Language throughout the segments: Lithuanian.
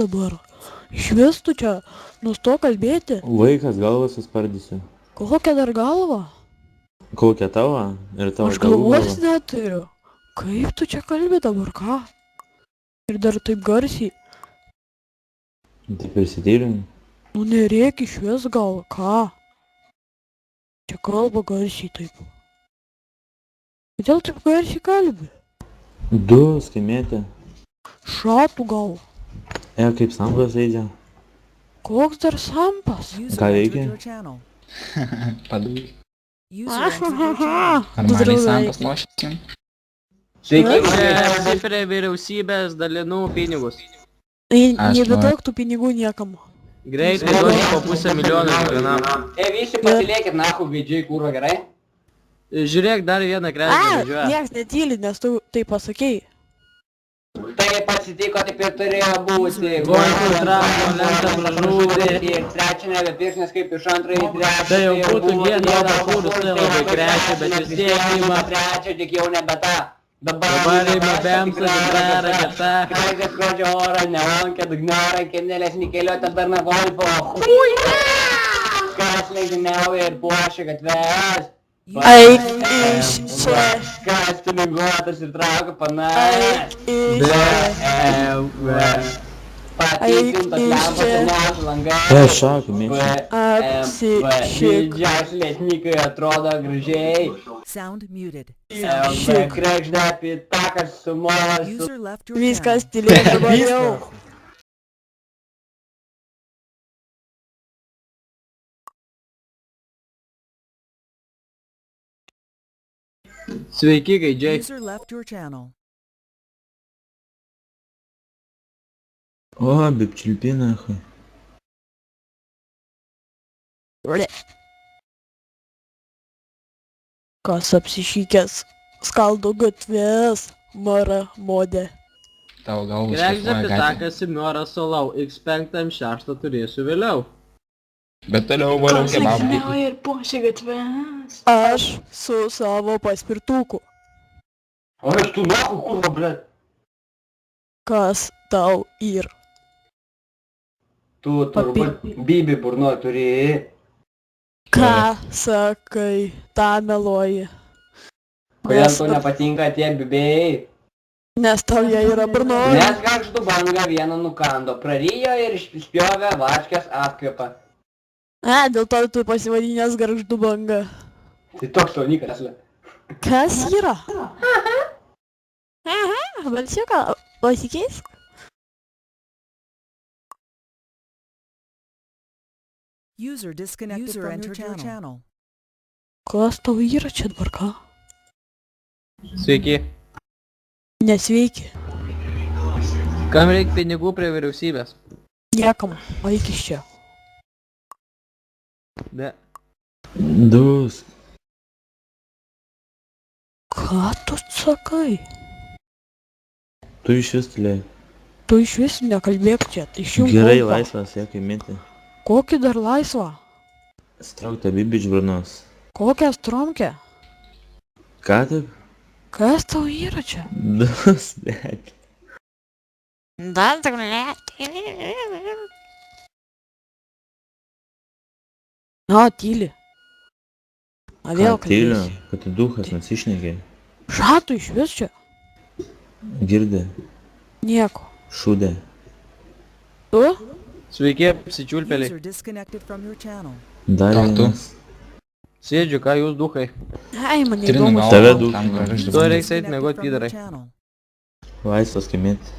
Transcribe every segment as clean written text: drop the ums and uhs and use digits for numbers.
dabar. Išvis tu čia, nustok kalbėti. Vaikas galvą suspardysiu. Kokią dar galvą? Kokią tavo ir tavo Aš tėvų galvos galvą. neturiu. Kaip tu čia kalbi dabar, ką? Ir dar taip garsiai. Tai prisitylim. Nu nereik išvis gal, ką? Čia kalba garsiai taip. Kodėl taip garsiai kalbi? Du skimėti. Šatų gal. Kaip sampas eidžia. Koks dar sampas? Ką veikia? Padūk. Normaliai Normaliai sampas lošėsi. Sveiki, prie vyriausybės dalinų pinigus. Nebedaug tų pinigų niekam. Greitai duosiu po pusę milijono kiekvienam. Visi pasilėkit nahu gaidžiai kūro, gerai? Žiūrėk, dar vieną kresį važiuoja. Niekas netyli, nes tu tai pasakei. Tai pasitiko, taip ir turėjo būti. Gonkų trako, lentą pražūdė. Ir trečią nebepirksnės kaip iš antrą į trečią. Tai jau būtų vieno kūrus, tai labai krečia, bet vis tiek ima. Trečią tik jau nebe ta. Dabar ima bemsą, gitarą, kitą. Kražės skrodžio orą, nevankė, dugnerą, kėnelės, nikeliuotę dar na golfo. Hui, ne! Kas leidiniauja ir puošia gatves. Eik iš čia. Kas tuninguotas ir traukia panas. Eik iš čia. Patikintas lempas ir nesu langai. Šaku, mėčiu. Apsišik. Didžiausi lėsnikai atrodo gražiai. Sound muted. Krekžda pitakas su molas. User left your channel. Viskas tylėjo dabar jau. Sveiki, gaidžiai. User left your channel. O, bipčilpina, hai. Kas apsišykęs? Skaldo gatves. Mara modė. Tavo galvą Krekžda šlifuoja gatvė. pitakas į Miorą Solau. X5-6 turėsiu vėliau. Bet toliau valiau kebabą. ir puošia gatves. Aš su savo paspirtuku. O aš tu nahu kurva, blet. Kas tau ir? Tu turbūt bibi burno turi. Ką sakai, tą meluoji? Kodėl tau nepatinka tie bibėjai? Nes tau jie yra burnoj. Nes Krekždų banga vieną nukando, prarijo ir išspjovė vaškės atkvėpą. Dėl to tu pasivadinęs Gargždų banga. Tai toks saunikas. Kas yra? Aha, balsiuką, pasikeisk. User disconnected from your channel. Kas tau yra čia dabar ką? Sveiki. Nesveiki. Kam reikia pinigų prie vyriausybės? Niekam, eik iš čia. Ne. Dus. Ką tu sakai? Tu išvis tylėjai. Tu iš vis nekalbėk čia, tai išjunk Gerai, kompą. laisvas, jie kaimėti. Kokį dar laisvą? Straukta bibi iš burnos. Kokią stromkę? Ką taip? Kas tau yra čia? Dus, bet. Na, tyli. Na, vėl Ką tyliu, kalbėsi. kad tu duhas nesišnekė. Šatų iš vis čia? Girdė, Nieko. šūdė. Tu? Sveiki, apsičiulpėliai. User disconnected from your channel. Dar Ką tu? vienas. Sėdžiu, ką jūs duhai. Ai, man Trinu įdomu. galvą. Tave daug. Tam Gargždų Tu banga. reiks eit miegot, Disconnected from your pydarai. channel. Laisvas kaimėti.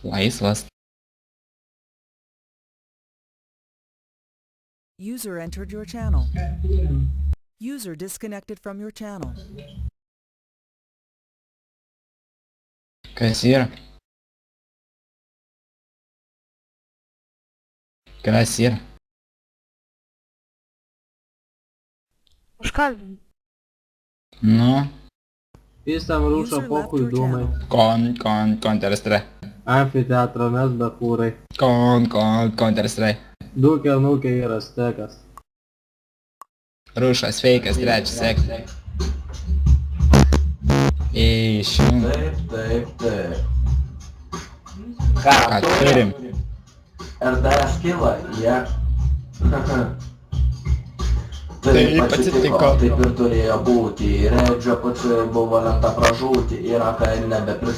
Laisvas. User entered your channel. User disconnected from your channel. Kas yra? Kas yra? Aš kalbinu. Nu, Jis tam rūšo User left pokui your dūmai. channel. Counter-Strike. Amfiteatro mes bechūrai. Counter-Strike. Dūkė, nūkė yra stekas. Rušas, feikas, trečias, sek. Išjung. Taip. Ką turim? RDS kyla, jie. Taip atsitiko. Taip ir turėjo būti. Redžio pats buvo lemta pražūti. Iraką nebeprisna.